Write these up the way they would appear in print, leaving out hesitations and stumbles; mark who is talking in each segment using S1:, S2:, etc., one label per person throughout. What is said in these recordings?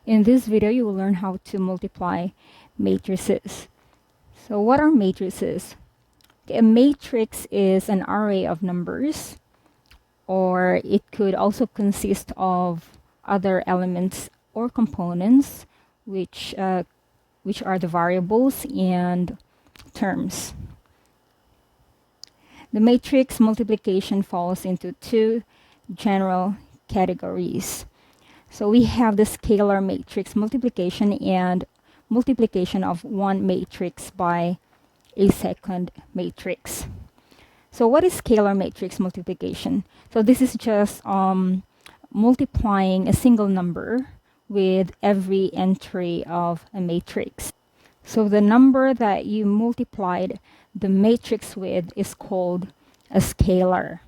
S1: In this video, you will learn how to multiply matrices. So what are matrices? A matrix is an array of numbers, or it could also consist of other elements or components, which are the variables and terms. The matrix multiplication falls into two general categories. So we have the scalar matrix multiplication and multiplication of one matrix by a second matrix. So what is scalar matrix multiplication? So this is just multiplying a single number with every entry of a matrix. So the number that you multiplied the matrix with is called a scalar.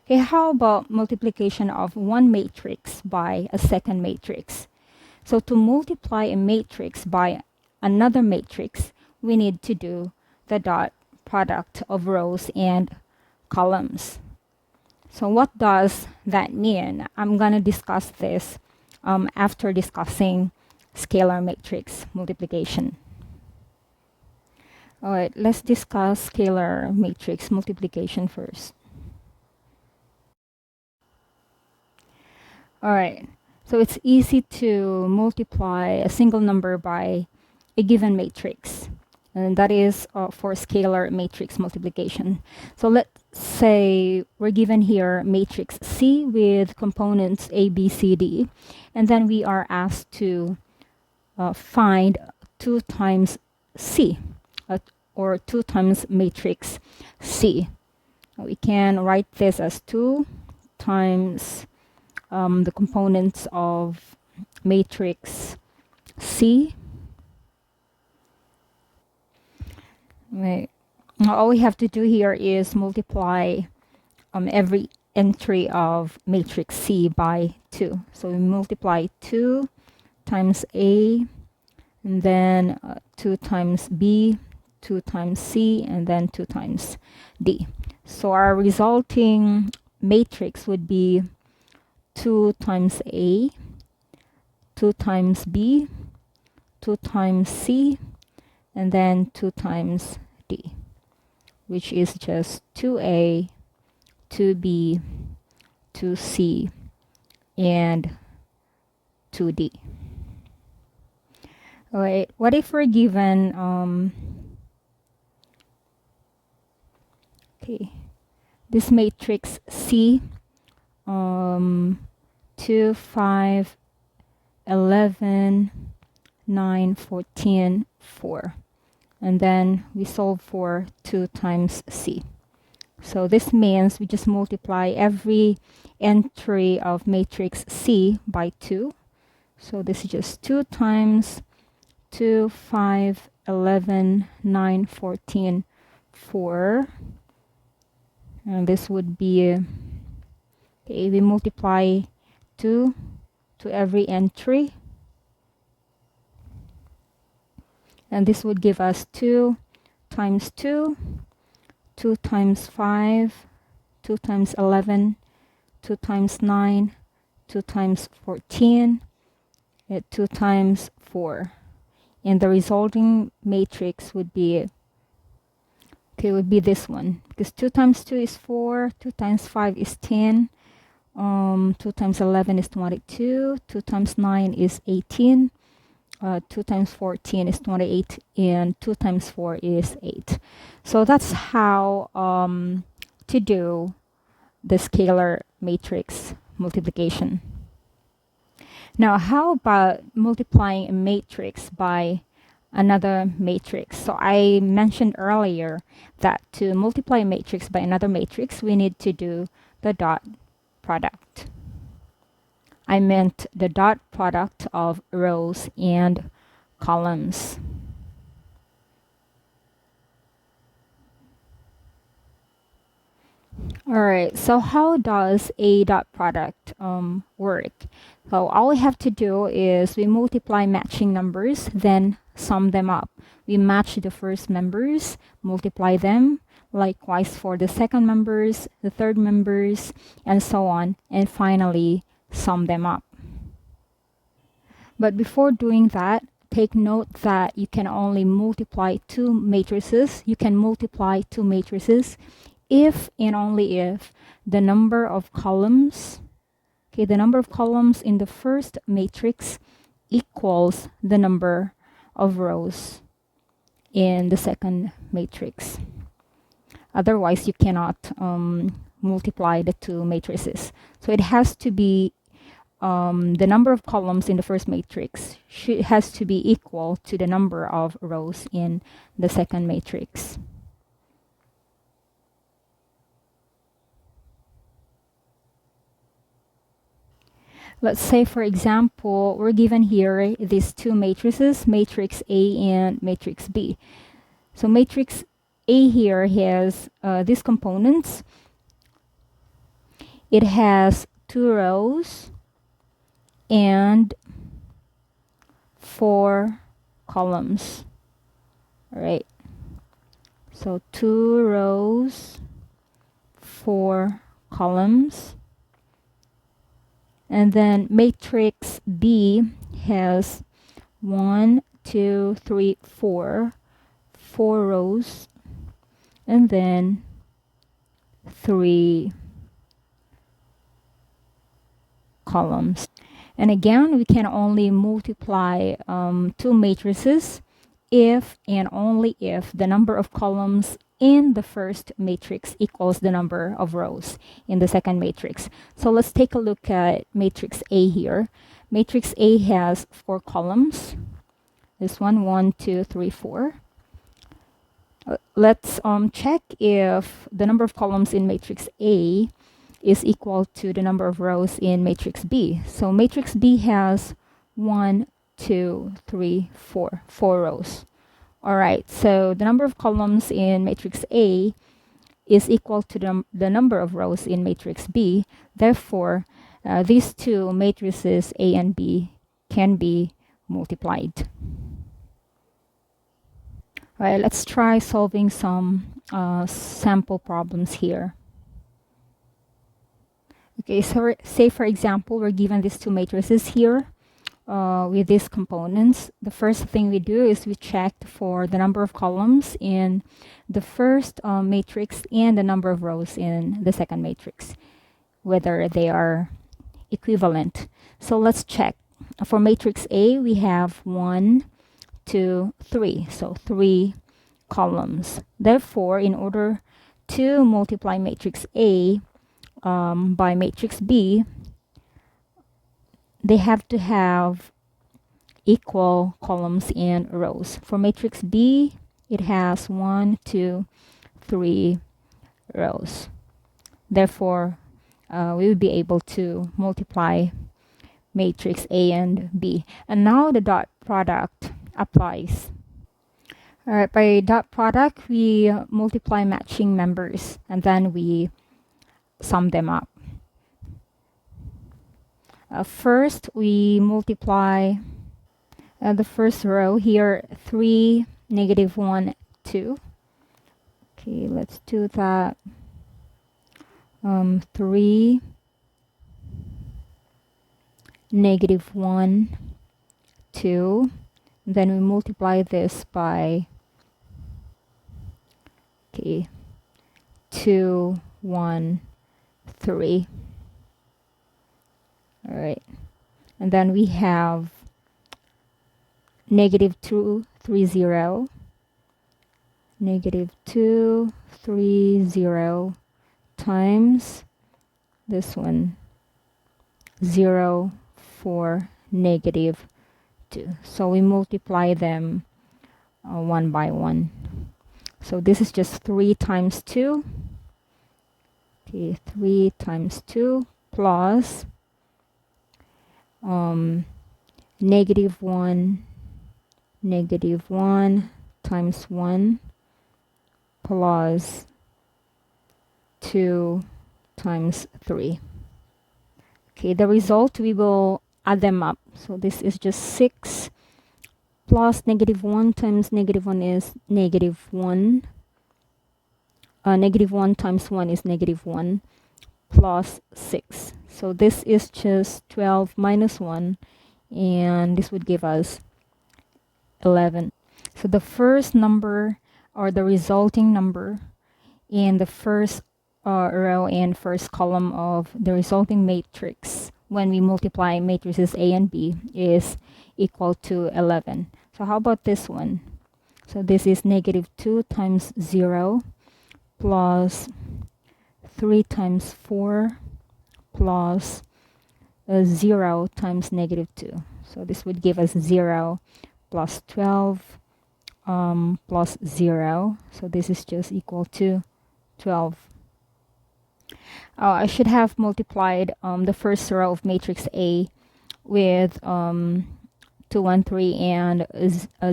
S1: Okay, how about multiplication of one matrix by a second matrix? So to multiply a matrix by another matrix, we need to do the dot product of rows and columns. So what does that mean? I'm going to discuss this after discussing scalar matrix multiplication. All right, let's discuss scalar matrix multiplication first. All right, so it's easy to multiply a single number by a given matrix, and that is for scalar matrix multiplication. So let's say we're given here matrix C with components A, B, C, D, and then we are asked to find 2 times C, or 2 times matrix C. We can write this as 2 times the components of matrix C. Right. All we have to do here is multiply every entry of matrix C by 2. So we multiply 2 times A, and then 2 times B, 2 times C, and then 2 times D. So our resulting matrix would be 2 times A, 2 times B, 2 times C, and then 2 times D, which is just 2A, 2B, 2C, and 2D. All right, what if we're given this matrix C, 2, 5, 11, 9, 14, 4. And then we solve for 2 times C. So this means we just multiply every entry of matrix C by 2. So this is just 2 times 2, 5, 11, 9, 14, 4. And this would be, okay, we multiply 2 to every entry. And this would give us 2 times 2, 2 times 5, 2 times 11, 2 times 9, 2 times 14, 2 times 4. And the resulting matrix would be, would be this one. Because 2 times 2 is 4, 2 times 5 is 10, 2 times 11 is 22, 2 times 9 is 18, 2 times 14 is 28, and 2 times 4 is 8. So that's how to do the scalar matrix multiplication. Now, how about multiplying a matrix by another matrix? So I mentioned earlier that to multiply a matrix by another matrix, we need to do the dot product. I meant the dot product of rows and columns. All right, so how does a dot product work? So all we have to do is we multiply matching numbers, then sum them up. We match the first members, multiply them, likewise for the second members, the third members, and so on, and finally sum them up. But before doing that, take note that you can only multiply two matrices. You can multiply two matrices if and only if the number of columns, okay, the number of columns in the first matrix equals the number of rows in the second matrix. Otherwise, you cannot multiply the two matrices. So it has to be the number of columns in the first matrix has to be equal to the number of rows in the second matrix. Let's say, for example, we're given here these two matrices, matrix A and matrix B. So matrix A here has these components. It has 2 rows and 4 columns. All right. So 2 rows, 4 columns. And then matrix B has 1, 2, 3, 4 rows, and then 3 columns. And again, we can only multiply two matrices if and only if the number of columns in the first matrix equals the number of rows in the second matrix. So let's take a look at matrix A here. Matrix A has 4 columns. This one, 1, 2, 3, 4. Let's check if the number of columns in matrix A is equal to the number of rows in matrix B. So matrix B has 1, 2, 3, 4 rows. All right, so the number of columns in matrix A is equal to the number of rows in matrix B. Therefore, these two matrices A and B can be multiplied. All right, let's try solving some sample problems here. Okay, so say for example, we're given these two matrices here with these components. The first thing we do is we check for the number of columns in the first matrix and the number of rows in the second matrix, whether they are equivalent. So let's check. For matrix A, we have 1, 2, 3. So 3 columns. Therefore, in order to multiply matrix A by matrix B, they have to have equal columns and rows. For matrix B, it has 1, 2, 3 rows. Therefore, we will be able to multiply matrix A and B. And now the dot product applies. All right, by dot product, we multiply matching members and then we sum them up. First, we multiply the first row here, 3, -1, 2. Okay, let's do that. 3, -1, 2. Then we multiply this by 2, 1, 3. All right, and then we have -2, 3, 0, -2, 3, 0 times this one, 0, 4, -2. So we multiply them one by one. So this is just 3 times 2. Okay, 3 times 2 plus -1, -1 times 1 plus 2 times 3. Okay, the result, we will add them up. So this is just 6 plus -1 times -1 is -1. -1 times 1 is -1 plus 6. So this is just 12 minus 1 and this would give us 11. So the first number, or the resulting number, in the first row and first column of the resulting matrix when we multiply matrices A and B is equal to 11. So how about this one? So this is negative 2 times 0 plus 3 times 4 plus 0 times negative 2. So this would give us 0 plus 12 plus 0. So this is just equal to 12. I should have multiplied the first row of matrix A with 2, 1, 3 and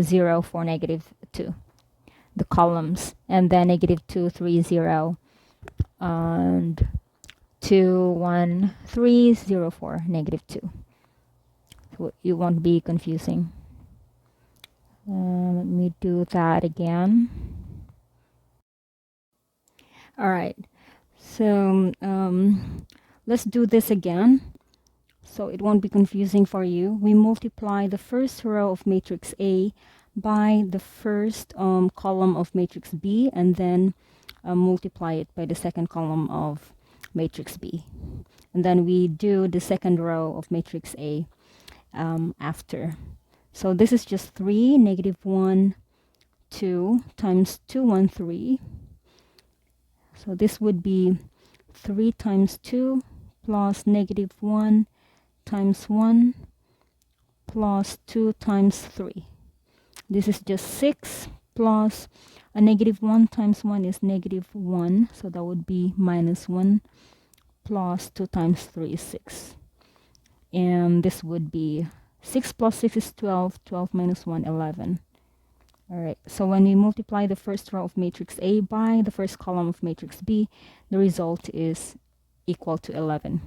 S1: 0 for negative 2, the columns, and then negative 2, 3, 0 and 2, 1, 3, 0 for negative 2. So it won't be confusing. Let me do that again. All right, so let's do this again so it won't be confusing for you. We multiply the first row of matrix A by the first column of matrix B, and then multiply it by the second column of matrix B, and then we do the second row of matrix A after. So this is just 3, negative 1, 2 times 2, 1, 3. So this would be 3 times 2 plus negative 1 times 1 plus 2 times 3. This is just 6 plus a negative 1 times 1 is negative 1. So that would be minus 1 plus 2 times 3 is 6. And this would be 6 plus 6 is 12. 12 minus 1, 11. All right, so when we multiply the first row of matrix A by the first column of matrix B, the result is equal to 11.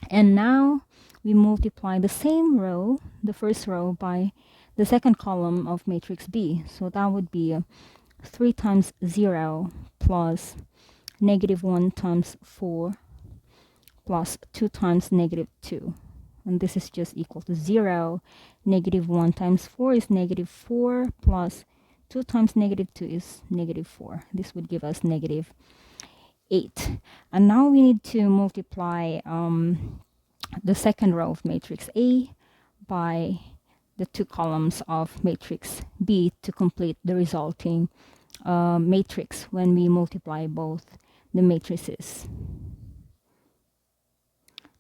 S1: And now we multiply the same row, the first row, by the second column of matrix B. So that would be 3 times 0 plus negative 1 times 4 plus 2 times negative 2. And this is just equal to 0. Negative 1 times 4 is negative 4 plus 2 times negative 2 is negative 4. This would give us negative 8. And now we need to multiply the second row of matrix A by the two columns of matrix B to complete the resulting matrix when we multiply both the matrices.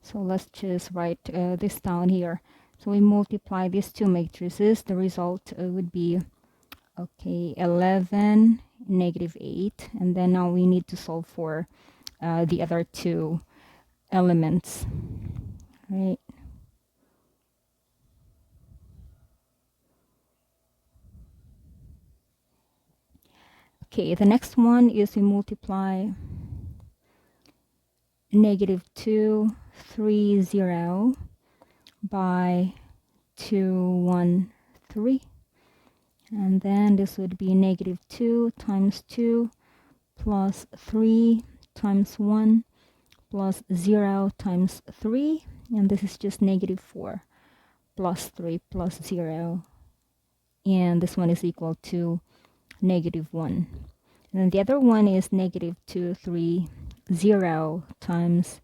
S1: So let's just write this down here. So we multiply these two matrices. The result would be 11, negative 8. And then now we need to solve for the other two elements. Right. Okay, the next one is we multiply negative 2, 3, 0 by 2, 1, 3. And then this would be negative 2 times 2 plus 3 times 1 plus 0 times 3. And this is just negative 4 plus 3 plus 0. And this one is equal to negative 1. And then the other one is negative 2, 3, 0 times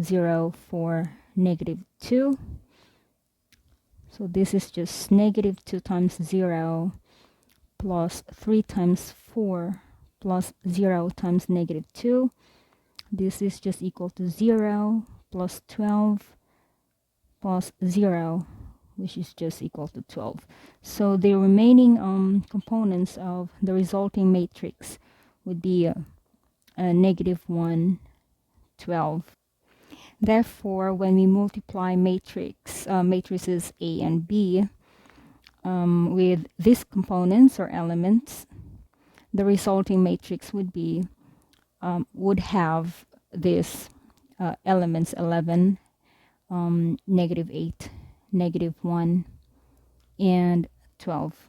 S1: 0 for negative 2. So this is just negative 2 times 0 plus 3 times 4 plus 0 times negative 2. This is just equal to 0 plus 12 plus 0, which is just equal to 12. So the remaining components of the resulting matrix would be negative 1, 12. Therefore, when we multiply matrices A and B with these components or elements, the resulting matrix would be would have these elements 11, negative 8, negative 1, and 12.